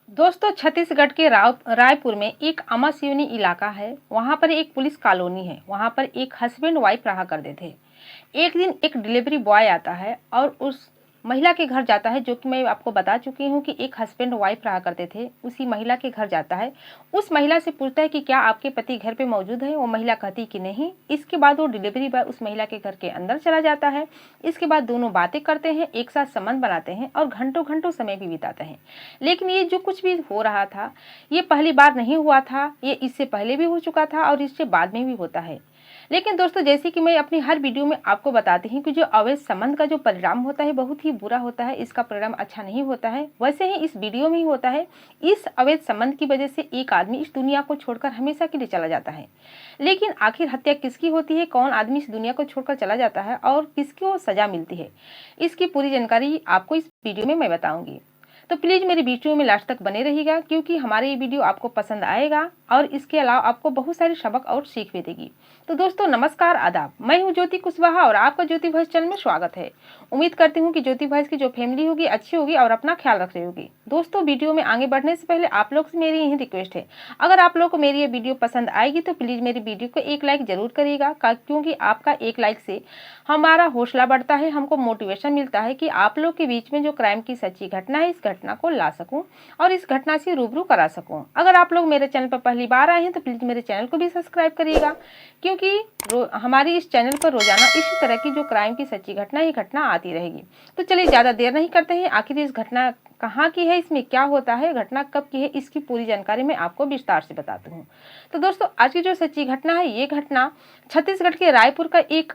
दोस्तों छत्तीसगढ़ के रायपुर में एक अमासिवनी इलाका है। वहां पर एक पुलिस कॉलोनी है। वहां पर एक हस्बैंड वाइफ रहा करते थे। एक दिन एक डिलीवरी बॉय आता है और उस महिला के घर जाता है, जो कि मैं आपको बता चुकी हूँ कि एक हस्बैंड वाइफ रहा करते थे। उसी महिला के घर जाता है। उस महिला से पूछता है कि क्या आपके पति घर पे मौजूद है। वो महिला कहती कि नहीं। इसके बाद वो डिलीवरी बॉय उस महिला के घर के अंदर चला जाता है। इसके बाद दोनों बातें करते हैं, एक साथ संबंध बनाते हैं और घंटों घंटों समय भी बिताते हैं। लेकिन ये जो कुछ भी हो रहा था, ये पहली बार नहीं हुआ था। ये इससे पहले भी हो चुका था और इससे बाद में भी होता है। लेकिन दोस्तों, जैसे कि मैं अपनी हर वीडियो में आपको बताती हूँ कि जो अवैध संबंध का जो परिणाम होता है बहुत ही बुरा होता है। इसका परिणाम अच्छा नहीं होता है। वैसे ही इस वीडियो में ही होता है। इस अवैध संबंध की वजह से एक आदमी इस दुनिया को छोड़कर हमेशा के लिए चला जाता है। लेकिन आखिर हत्या किसकी होती है, कौन आदमी इस दुनिया को छोड़कर चला जाता है और किसको सजा मिलती है, इसकी पूरी जानकारी आपको इस वीडियो में मैं बताऊंगी। तो प्लीज़ मेरी वीडियो में लास्ट तक बने रहिएगा, क्योंकि हमारे ये वीडियो आपको पसंद आएगा और इसके अलावा आपको बहुत सारे सबक और सीख भी देगी। तो दोस्तों नमस्कार, आदाब। मैं हूँ ज्योति कुशवाहा और आपका ज्योति वॉइस चैनल में स्वागत है। उम्मीद करती हूँ कि ज्योति वॉइस की जो फैमिली होगी अच्छी होगी और अपना ख्याल रख रही होगी। दोस्तों वीडियो में आगे बढ़ने से पहले आप लोग से मेरी यही रिक्वेस्ट है, अगर आप लोग को मेरी ये वीडियो पसंद आएगी तो प्लीज़ मेरी वीडियो को एक लाइक जरूर करिएगा, क्योंकि आपका एक लाइक से हमारा हौसला बढ़ता है, हमको मोटिवेशन मिलता है कि आप लोग के बीच में जो क्राइम की सच्ची घटना है इस घटना को ला सकूं और इस घटना से रूबरू करा सकूं। अगर आप लोग मेरे चैनल पर पहली बार आए हैं तो प्लीज़ मेरे चैनल को भी सब्सक्राइब करिएगा, क्योंकि हमारी इस चैनल पर रोजाना इसी तरह की जो क्राइम की सच्ची घटना ही घटना आती रहेगी। तो चलिए ज़्यादा देर नहीं करते हैं, आखिर इस घटना कहाँ की है, इसमें क्या होता है, घटना कब की है, इसकी पूरी जानकारी मैं आपको विस्तार से बताती हूँ। तो दोस्तों आज की जो सच्ची घटना है, ये घटना छत्तीसगढ़ के रायपुर का एक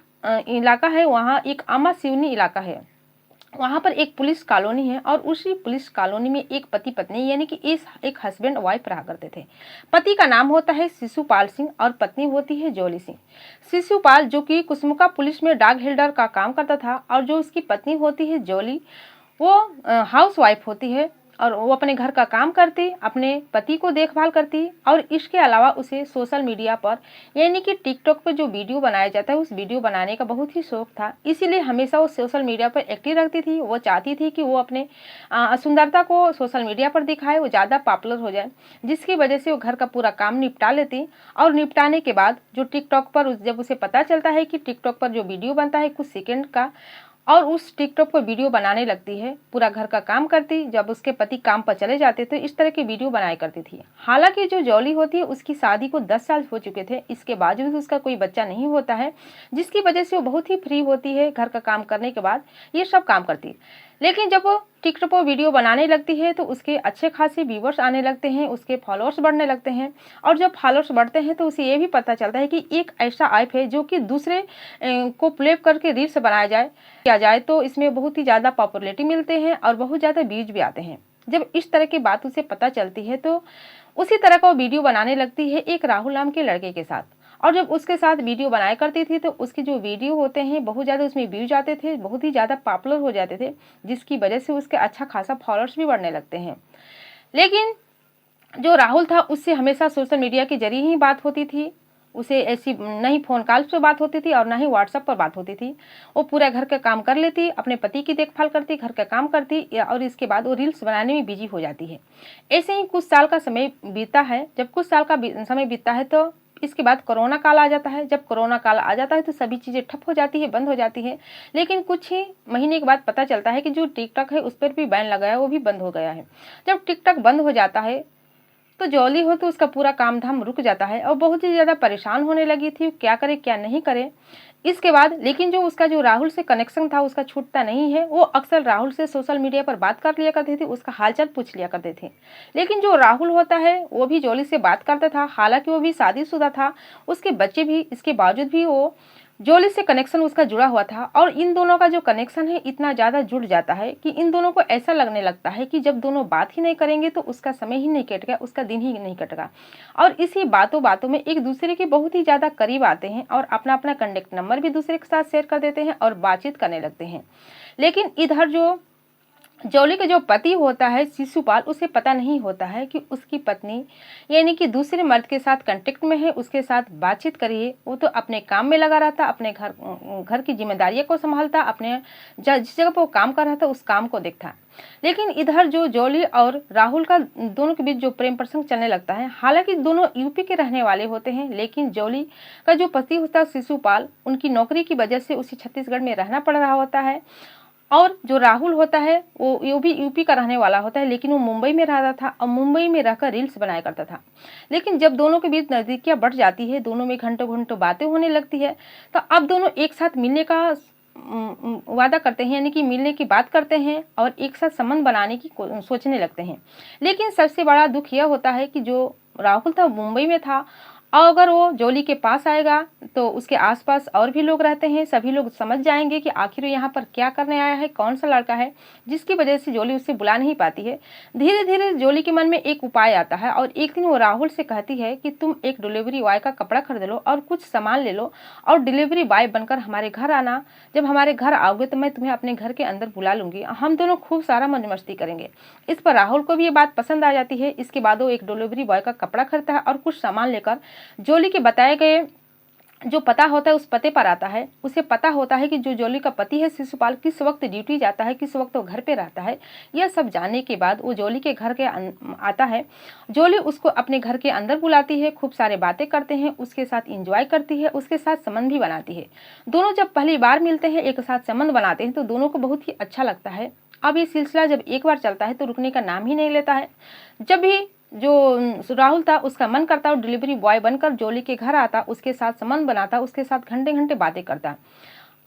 इलाका है। वहाँ एक अमासिवनी इलाका है। वहाँ पर एक पुलिस कॉलोनी है और उसी पुलिस कॉलोनी में एक पति पत्नी यानी कि एक हस्बैंड वाइफ रहा करते थे। पति का नाम होता है शिशुपाल सिंह और पत्नी होती है जोली सिंह। शिशुपाल जो कि कुसमुका पुलिस में डाक हेल्डर का काम करता था और जो उसकी पत्नी होती है जोली, वो हाउस वाइफ होती है और वो अपने घर का काम करती, अपने पति को देखभाल करती और इसके अलावा उसे सोशल मीडिया पर यानी कि टिकटॉक पर जो वीडियो बनाया जाता है उस वीडियो बनाने का बहुत ही शौक था। इसीलिए हमेशा वो सोशल मीडिया पर एक्टिव रखती थी। वो चाहती थी कि वो अपने सुंदरता को सोशल मीडिया पर दिखाए, वो ज़्यादा पॉपुलर हो जाए, जिसकी वजह से वो घर का पूरा काम निपटा लेती। और निपटाने के बाद जो टिकटॉक पर जब उसे पता चलता है कि टिकटॉक पर जो वीडियो बनता है कुछ सेकेंड का, और उस टिकटॉक पर वीडियो बनाने लगती है, पूरा घर का काम करती। जब उसके पति काम पर चले जाते तो इस तरह की वीडियो बनाया करती थी। हालांकि जो जॉली होती है उसकी शादी को 10 साल हो चुके थे, इसके बावजूद उसका कोई बच्चा नहीं होता है, जिसकी वजह से वो बहुत ही फ्री होती है। घर का काम करने के बाद ये सब काम करती। लेकिन जब वो टिकटॉक पर वीडियो बनाने लगती है तो उसके अच्छे खासे व्यूवर्स आने लगते हैं, उसके फॉलोअर्स बढ़ने लगते हैं। और जब फॉलोअर्स बढ़ते हैं तो उसे ये भी पता चलता है कि एक ऐसा ऐप है जो कि दूसरे को प्ले करके रील्स बनाया जाए तो इसमें बहुत ही ज़्यादा पॉपुलैरिटी मिलते हैं और बहुत ज़्यादा व्यूज भी आते हैं। जब इस तरह की बात उसे पता चलती है तो उसी तरह का वो वीडियो बनाने लगती है एक राहुल नाम के लड़के के साथ। और जब उसके साथ वीडियो बनाया करती थी तो उसके जो वीडियो होते हैं बहुत ज़्यादा उसमें व्यूज आते थे, बहुत ही ज़्यादा पॉपुलर हो जाते थे, जिसकी वजह से उसके अच्छा खासा फॉलोअर्स भी बढ़ने लगते हैं। लेकिन जो राहुल था उससे हमेशा सोशल मीडिया के जरिए ही बात होती थी। उसे ऐसी न ही फ़ोन कॉल्स पर बात होती थी और ना ही व्हाट्सएप पर बात होती थी। वो पूरा घर का काम कर लेती, अपने पति की देखभाल करती, घर का काम करती और इसके बाद वो रील्स बनाने में बिजी हो जाती है। ऐसे ही कुछ साल का समय बीता है। जब कुछ साल का समय बीतता है तो इसके बाद कोरोना काल आ जाता है। जब कोरोना काल आ जाता है तो सभी चीज़ें ठप हो जाती है, बंद हो जाती है। लेकिन कुछ ही महीने के बाद पता चलता है कि जो टिकटॉक है उस पर भी बैन लगा है, वो भी बंद हो गया है। जब टिकटॉक बंद हो जाता है तो जॉली हो तो उसका पूरा काम धाम रुक जाता है और बहुत ही ज़्यादा परेशान होने लगी थी, क्या करे क्या नहीं करे। इसके बाद लेकिन जो उसका जो राहुल से कनेक्शन था उसका छूटता नहीं है। वो अक्सर राहुल से सोशल मीडिया पर बात कर लिया करते थे, उसका हालचाल पूछ लिया करते थे। लेकिन जो राहुल होता है वो भी जॉली से बात करता था, हालांकि वो भी शादीशुदा था, उसके बच्चे भी, इसके बावजूद भी वो जॉली से कनेक्शन उसका जुड़ा हुआ था। और इन दोनों का जो कनेक्शन है इतना ज़्यादा जुड़ जाता है कि इन दोनों को ऐसा लगने लगता है कि जब दोनों बात ही नहीं करेंगे तो उसका समय ही नहीं कटेगा, उसका दिन ही नहीं कटेगा। और इसी बातों बातों में एक दूसरे के बहुत ही ज़्यादा करीब आते हैं और अपना अपना कॉन्टैक्ट नंबर भी दूसरे के साथ शेयर कर देते हैं और बातचीत करने लगते हैं। लेकिन इधर जो जॉली का जो पति होता है शिशुपाल, उसे पता नहीं होता है कि उसकी पत्नी यानी कि दूसरे मर्द के साथ कांटेक्ट में है, उसके साथ बातचीत करिए। वो तो अपने काम में लगा रहता, अपने घर की जिम्मेदारियों को संभालता, अपने जिस जगह पर वो काम कर रहा था उस काम को देखता। लेकिन इधर जो जॉली और राहुल का दोनों के बीच जो प्रेम प्रसंग चलने लगता है, हालांकि दोनों यूपी के रहने वाले होते हैं, लेकिन जॉली का जो पति होता है शिशुपाल, उनकी नौकरी की वजह से उसे छत्तीसगढ़ में रहना पड़ रहा होता है। और जो राहुल होता है वो भी यूपी का रहने वाला होता है, लेकिन वो मुंबई में रहता था और मुंबई में रहकर रील्स बनाया करता था। लेकिन जब दोनों के बीच नज़दीकियाँ बढ़ जाती है, दोनों में घंटों घंटों बातें होने लगती है, तो अब दोनों एक साथ मिलने का वादा करते हैं, यानी कि मिलने की बात करते हैं और एक साथ संबंध बनाने की सोचने लगते हैं। लेकिन सबसे बड़ा दुख यह होता है कि जो राहुल था मुंबई में था, और अगर वो जॉली के पास आएगा तो उसके आसपास और भी लोग रहते हैं, सभी लोग समझ जाएंगे कि आखिर यहाँ पर क्या करने आया है, कौन सा लड़का है जिसकी वजह से जॉली उसे बुला नहीं पाती है। धीरे धीरे जॉली के मन में एक उपाय आता है और एक दिन वो राहुल से कहती है कि तुम एक डिलीवरी बॉय का कपड़ा खरीद लो और कुछ सामान ले लो और डिलीवरी बॉय बनकर हमारे घर आना। जब हमारे घर आओगे तो मैं तुम्हें अपने घर के अंदर बुला लूंगी, हम दोनों खूब सारा मौज मस्ती करेंगे। इस पर राहुल को भी ये बात पसंद आ जाती है। इसके बाद वो एक डिलीवरी बॉय का कपड़ा खरीदता है और कुछ सामान लेकर जॉली के बताए गए जो पता होता है उस पते पर आता है। उसे पता होता है कि जो जॉली का पति है शिशुपाल किस वक्त ड्यूटी जाता है, किस वक्त वो घर पे रहता है। यह सब जानने के बाद वो जॉली के घर के आता है। जॉली उसको अपने घर के अंदर बुलाती है, खूब सारे बातें करते हैं, उसके साथ इंजॉय करती है, उसके साथ संबंध भी बनाती है। दोनों जब पहली बार मिलते हैं, एक साथ संबंध बनाते हैं, तो दोनों को बहुत ही अच्छा लगता है। अब ये सिलसिला जब एक बार चलता है तो रुकने का नाम ही नहीं लेता है। जब भी जो राहुल था उसका मन करता वो डिलीवरी बॉय बनकर जॉली के घर आता, उसके साथ संबंध बनाता, उसके साथ घंटे घंटे बातें करता।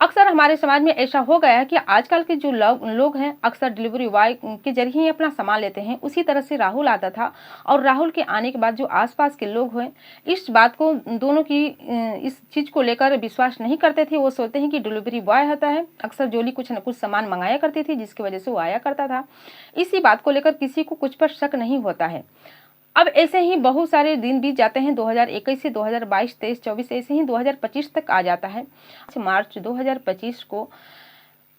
अक्सर हमारे समाज में ऐसा हो गया है कि आजकल के जो लोग हैं अक्सर डिलीवरी बॉय के जरिए ही अपना सामान लेते हैं। उसी तरह से राहुल आता था और राहुल के आने के बाद जो आसपास के लोग हैं इस बात को दोनों की इस चीज़ को लेकर विश्वास नहीं करते थे। वो सोचते हैं कि डिलीवरी बॉय होता है। अक्सर जॉली कुछ न कुछ सामान मंगाया करती थी जिसकी वजह से वो आया करता था। इसी बात को लेकर किसी को कुछ पर शक नहीं होता है। अब ऐसे ही बहुत सारे दिन बीत जाते हैं। 2021 से 2022, 23, 24 ऐसे ही 2025 तक आ जाता है। मार्च 2025 को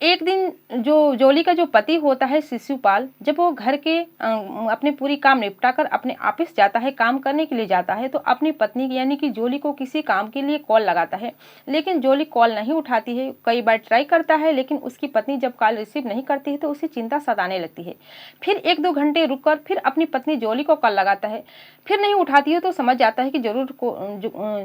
एक दिन जो जॉली का जो पति होता है शिशुपाल, जब वो घर के अपने पूरी काम निपटा कर अपने ऑफिस जाता है, काम करने के लिए जाता है, तो अपनी पत्नी यानी कि जॉली को किसी काम के लिए कॉल लगाता है। लेकिन जॉली कॉल नहीं उठाती है। कई बार ट्राई करता है लेकिन उसकी पत्नी जब कॉल रिसीव नहीं करती है तो उसे चिंता सताने लगती है। फिर 1-2 घंटे रुक कर फिर अपनी पत्नी जॉली को कॉल लगाता है, फिर नहीं उठाती है तो समझ जाता है कि जरूर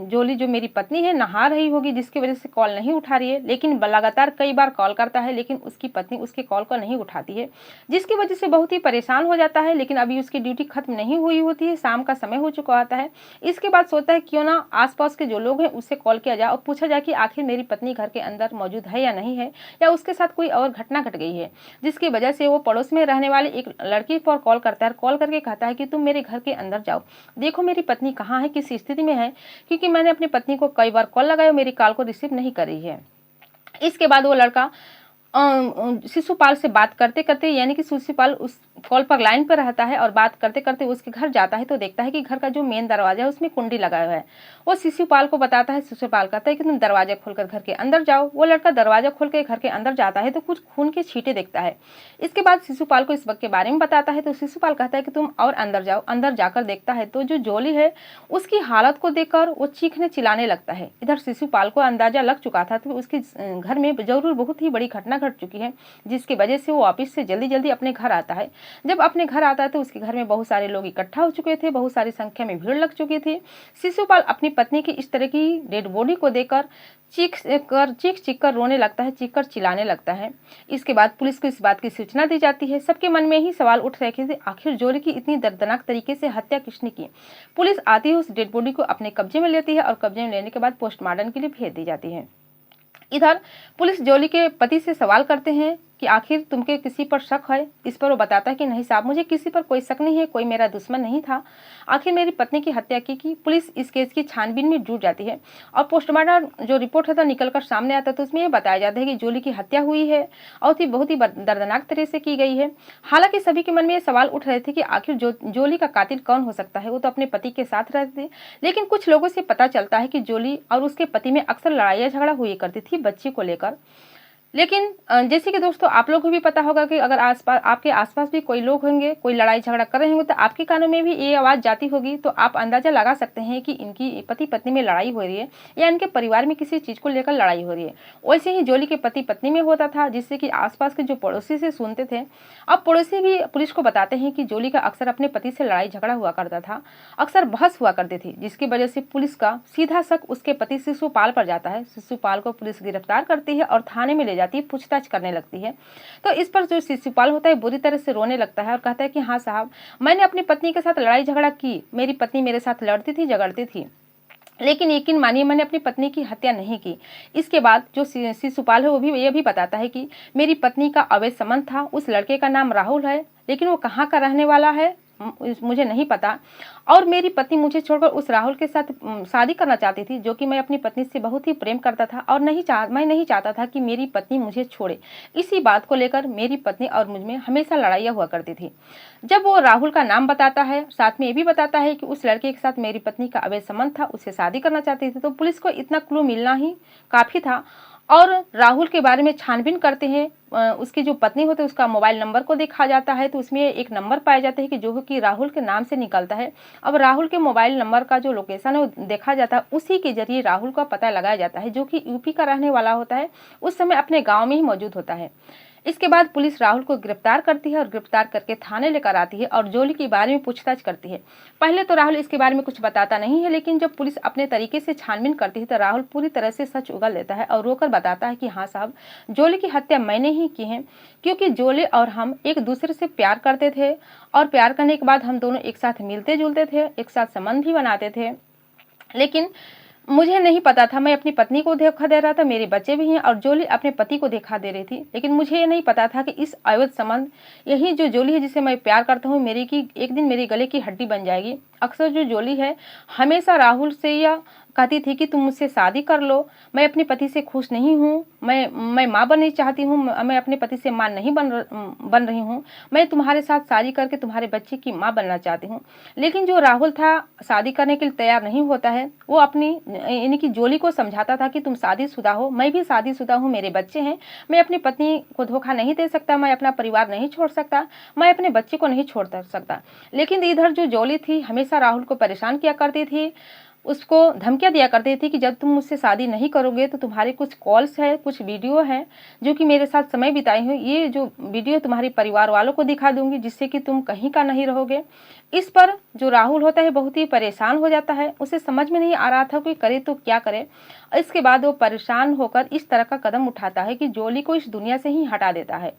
जॉली जो मेरी पत्नी है नहा रही होगी जिसकी वजह से कॉल नहीं उठा रही है। लेकिन लगातार कई बार कॉल करता है लेकिन उसकी पत्नी उसके कॉल को नहीं उठाती है, जिसकी वजह से बहुत ही परेशान हो जाता है। लेकिन अभी उसकी ड्यूटी खत्म नहीं हुई होती है, शाम का समय हो चुका होता है। इसके बाद सोचता है क्यों ना आसपास के जो लोग हैं उससे कॉल किया जाए और पूछा जाए कि आखिर मेरी पत्नी घर के अंदर मौजूद है या नहीं है, या उसके साथ कोई और घटना घट गई है, जिसकी वजह से वो पड़ोस में रहने वाले एक लड़की पर कॉल करता है। कॉल करके कहता है कि तुम मेरे घर के अंदर जाओ, देखो मेरी पत्नी कहाँ है, किस स्थिति में है, क्योंकि मैंने अपनी पत्नी को कई बार कॉल लगाया, मेरी कॉल को रिसीव नहीं कर रही है। इसके बाद वो लड़का शिशुपाल से बात करते करते यानी कि शिशुपाल उस कॉल पर लाइन पर रहता है और बात करते करते उसके घर जाता है तो देखता है कि घर का जो मेन दरवाजा है उसमें कुंडी लगा हुआ है। वो शिशुपाल को बताता है। शिशुपाल कहता है कि तुम दरवाजा खोलकर घर के अंदर जाओ। वो लड़का दरवाजा खोल के घर के अंदर जाता है तो कुछ खून के छींटे देखता है। इसके बाद शिशुपाल को इस वक्त के बारे में बताता है तो शिशुपाल कहता है कि तुम और अंदर जाओ। अंदर जाकर देखता है तो जो जॉली है उसकी हालत को देखकर वो चीखने चिल्लाने लगता है। इधर शिशुपाल को अंदाजा लग चुका था कि उसके घर में जरूर बहुत ही बड़ी घटना घट चुकी है, जिसकी वजह से वो ऑफिस से जल्दी जल्दी अपने घर आता है। जब अपने घर आता है तो उसके घर में बहुत सारे लोग इकट्ठा हो चुके थे, बहुत सारी संख्या में भीड़ लग चुकी थी। शिशुपाल अपनी पत्नी की इस तरह की डेड बॉडी को देखकर चीख चीख कर रोने लगता है, चीख कर चिल्लाने लगता है। इसके बाद पुलिस को इस बात की सूचना दी जाती है। सबके मन में ही सवाल उठ रहे थे आखिर जॉली की इतनी दर्दनाक तरीके से हत्या किसने की। पुलिस आती है, उस डेड बॉडी को अपने कब्जे में लेती है और कब्जे में लेने के बाद पोस्टमार्टम के लिए भेज दी जाती है। इधर पुलिस जॉली के पति से सवाल करते हैं कि आखिर तुमके किसी पर शक है। इस पर वो बताता है कि नहीं साहब, मुझे किसी पर कोई शक नहीं है, कोई मेरा दुश्मन नहीं था, आखिर मेरी पत्नी की हत्या की। पुलिस इस केस की छानबीन में जुट जाती है और पोस्टमार्टम जो रिपोर्ट है निकल कर सामने आता है तो उसमें यह बताया जाता है कि जॉली की हत्या हुई है और बहुत ही दर्दनाक तरह से की गई है। हालांकि सभी के मन में ये सवाल उठ रहे थे कि आखिर जॉली का कातिल कौन हो सकता है। वो तो अपने पति के साथ रहते थे, लेकिन कुछ लोगों से पता चलता है कि जॉली और उसके पति में अक्सर लड़ाइयाँ झगड़ा हुई करती थी बच्ची को लेकर। लेकिन जैसे कि दोस्तों आप लोगों को भी पता होगा कि अगर आसपास आपके आसपास भी कोई लोग होंगे, कोई लड़ाई झगड़ा कर रहे होंगे, तो आपके कानों में भी ये आवाज़ जाती होगी, तो आप अंदाज़ा लगा सकते हैं कि इनकी पति पत्नी में लड़ाई हो रही है या इनके परिवार में किसी चीज़ को लेकर लड़ाई हो रही है। वैसे ही जोली के पति पत्नी में होता था, जिससे कि आसपास के जो पड़ोसी से सुनते थे। अब पड़ोसी भी पुलिस को बताते हैं कि जोली का अक्सर अपने पति से लड़ाई झगड़ा हुआ करता था, अक्सर बहस हुआ करती थी, जिसकी वजह से पुलिस का सीधा शक उसके पति शिशुपाल पर जाता है। शिशुपाल को पुलिस गिरफ्तार करती है और थाने में ले जाती है, पूछताछ करने लगती है। तो इस पर जो शिशुपाल होता है बुरी तरह से रोने लगता है और कहता है कि हाँ साहब, मैंने अपनी पत्नी के साथ लड़ाई झगड़ा की, मेरी पत्नी मेरे साथ लड़ती थी, झगड़ती थी, लेकिन यकीन मानिए मैंने अपनी पत्नी की हत्या नहीं की। इसके बाद जो शिशुपाल है वो भी ये भी बताता है कि मेरी पत्नी का अवैध संबंध था, उस लड़के का नाम राहुल है, लेकिन वो कहाँ का रहने वाला है मुझे नहीं पता, और मेरी पत्नी मुझे छोड़कर उस राहुल के साथ शादी करना चाहती थी, जो कि मैं अपनी पत्नी से बहुत ही प्रेम करता था और मैं नहीं चाहता था कि मेरी पत्नी मुझे छोड़े। इसी बात को लेकर मेरी पत्नी और मुझ में हमेशा लड़ाइयाँ हुआ करती थी। जब वो राहुल का नाम बताता है, साथ में ये भी बताता है कि उस लड़के के साथ मेरी पत्नी का अवैध संबंध था, उससे शादी करना चाहती थी, तो पुलिस को इतना क्लू मिलना ही काफ़ी था। और राहुल के बारे में छानबीन करते हैं। उसकी जो पत्नी होती है उसका मोबाइल नंबर को देखा जाता है, तो उसमें एक नंबर पाया जाता है कि जो कि राहुल के नाम से निकलता है। अब राहुल के मोबाइल नंबर का जो लोकेशन है वो देखा जाता है, उसी के जरिए राहुल का पता लगाया जाता है, जो कि यूपी का रहने वाला होता है, उस समय अपने गाँव में ही मौजूद होता है। इसके बाद पुलिस राहुल को गिरफ्तार करती है और गिरफ्तार करके थाने लेकर आती है और जोली के बारे में पूछताछ करती है। पहले तो राहुल इसके बारे में कुछ बताता नहीं है, लेकिन जब पुलिस अपने तरीके से छानबीन करती है तो राहुल पूरी तरह से सच उगल देता है और रोकर बताता है कि हाँ साहब, जोली की हत्या मैंने ही की है, क्योंकि जोली और हम एक दूसरे से प्यार करते थे और प्यार करने के बाद हम दोनों एक साथ मिलते जुलते थे, एक साथ संबंध भी बनाते थे। लेकिन मुझे नहीं पता था, मैं अपनी पत्नी को धोखा दे रहा था, मेरे बच्चे भी हैं, और जोली अपने पति को धोखा दे रही थी, लेकिन मुझे ये नहीं पता था कि इस अवैध संबंध, यही जो जोली है जिसे मैं प्यार करता हूँ, मेरी की एक दिन मेरे गले की हड्डी बन जाएगी। अक्सर जो जोली है हमेशा राहुल से या कहती थी कि तुम मुझसे शादी कर लो, मैं अपने पति से खुश नहीं हूँ, मैं माँ बनना चाहती हूँ, मैं अपने पति से माँ नहीं बन रही हूँ, मैं तुम्हारे साथ शादी करके तुम्हारे बच्चे की माँ बनना चाहती हूँ। लेकिन जो राहुल था शादी करने के लिए तैयार नहीं होता है, वो अपनी यानी कि जोली को समझाता था कि तुम शादीशुदा हो, मैं भी शादीशुदा हूँ, मेरे बच्चे हैं, मैं अपनी पत्नी को धोखा नहीं दे सकता, मैं अपना परिवार नहीं छोड़ सकता, मैं अपने बच्चे को नहीं छोड़ सकता। लेकिन इधर जो जोली थी हमेशा राहुल को परेशान किया करती थी, उसको धमकियाँ दिया करते थे कि जब तुम मुझसे शादी नहीं करोगे तो तुम्हारे कुछ कॉल्स है, कुछ वीडियो है जो कि मेरे साथ समय बिताई हुई, ये जो वीडियो तुम्हारे परिवार वालों को दिखा दूंगी, जिससे कि तुम कहीं का नहीं रहोगे। इस पर जो राहुल होता है बहुत ही परेशान हो जाता है, उसे समझ में नहीं आ रहा था कि करे तो क्या करे। इसके बाद वो परेशान होकर इस तरह का कदम उठाता है कि जोली को इस दुनिया से ही हटा देता है।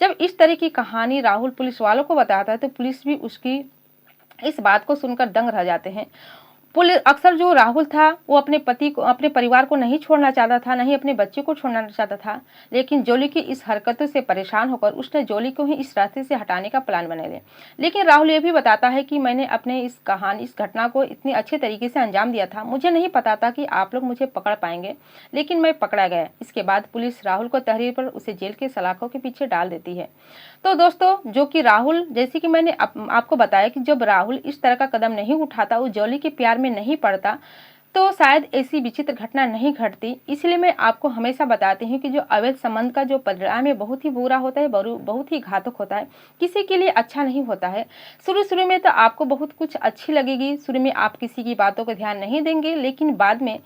जब इस तरह की कहानी राहुल पुलिस वालों को बताता है तो पुलिस भी उसकी इस बात को सुनकर दंग रह जाते हैं। पुलिस अक्सर जो राहुल था वो अपने पति को, अपने परिवार को नहीं छोड़ना चाहता था, नहीं अपने बच्चे को छोड़ना चाहता था, लेकिन जोली की इस हरकतों से परेशान होकर उसने जोली को ही इस रास्ते से हटाने का प्लान बना लिया। लेकिन राहुल ये भी बताता है कि मैंने अपने इस घटना को इतनी अच्छे तरीके से अंजाम दिया था, मुझे नहीं पता था कि आप लोग मुझे पकड़ पाएंगे, लेकिन मैं पकड़ा गया। इसके बाद पुलिस राहुल को तहरीर पर उसे जेल के सलाखों के पीछे डाल देती है। तो दोस्तों, जो कि राहुल, जैसे कि मैंने आपको बताया कि जब राहुल इस तरह का कदम नहीं उठाता, वो जोली के प्यार में नहीं पड़ता, तो शायद ऐसी विचित्र घटना नहीं घटती। इसलिए मैं आपको हमेशा बताती हूँ कि जो अवैध संबंध का जो परिणाम है बहुत ही बुरा होता है, बहुत ही घातक होता है, किसी के लिए अच्छा नहीं होता है। शुरू में तो आपको बहुत कुछ अच्छी लगेगी, शुरू में आप किसी की बातों को ध्यान नहीं देंगे, लेकिन बाद में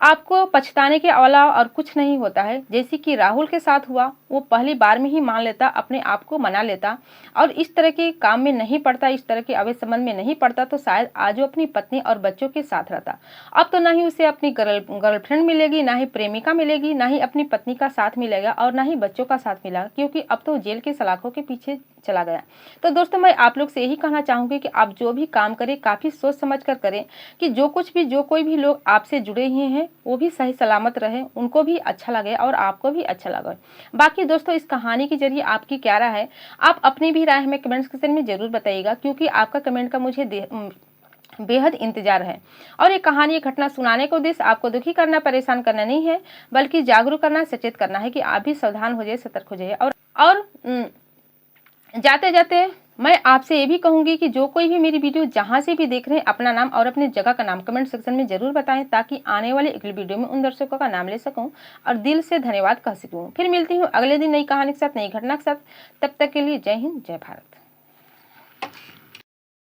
आपको पछताने के अलावा और कुछ नहीं होता है। जैसे कि राहुल के साथ हुआ, वो पहली बार में ही मान लेता, अपने आप को मना लेता और इस तरह के काम में नहीं पड़ता, इस तरह के अवैध संबंध में नहीं पड़ता, तो शायद आज वो अपनी पत्नी और बच्चों के साथ रहता। अब तो ना ही उसे अपनी गर्लफ्रेंड मिलेगी, ना ही प्रेमिका मिलेगी, ना ही अपनी पत्नी का साथ मिलेगा और ना ही बच्चों का साथ मिलेगा, क्योंकि अब तो जेल के सलाखों के पीछे चला गया। तो दोस्तों, मैं आप लोग से यही कहना चाहूंगी कि आप जो भी काम करें काफी सोच समझ कर करें, कि जो कोई भी लोग आपसे जुड़े हुए हैं वो भी सही सलामत रहे, उनको भी अच्छा लगे और आपको भी अच्छा लगे। बाकी दोस्तों, इस कहानी के जरिए आपकी क्या राय है, आप अपनी भी राय हमें कमेंट सेक्शन में जरूर बताइएगा, क्योंकि आपका कमेंट का मुझे बेहद इंतजार है। और ये कहानी, ये घटना सुनाने का उद्देश्य आपको दुखी करना, परेशान करना नहीं है, बल्कि जागरूक करना, सचेत करना है कि आप भी सावधान हो जाइए, सतर्क हो जाइए। और जाते जाते मैं आपसे ये भी कहूँगी कि जो कोई भी मेरी वीडियो जहाँ से भी देख रहे हैं, अपना नाम और अपनी जगह का नाम कमेंट सेक्शन में ज़रूर बताएं, ताकि आने वाले अगली वीडियो में उन दर्शकों का नाम ले सकूं और दिल से धन्यवाद कह सकूं। फिर मिलती हूँ अगले दिन नई कहानी के साथ, नई घटना के साथ। तब तक के लिए जय हिंद, जय भारत।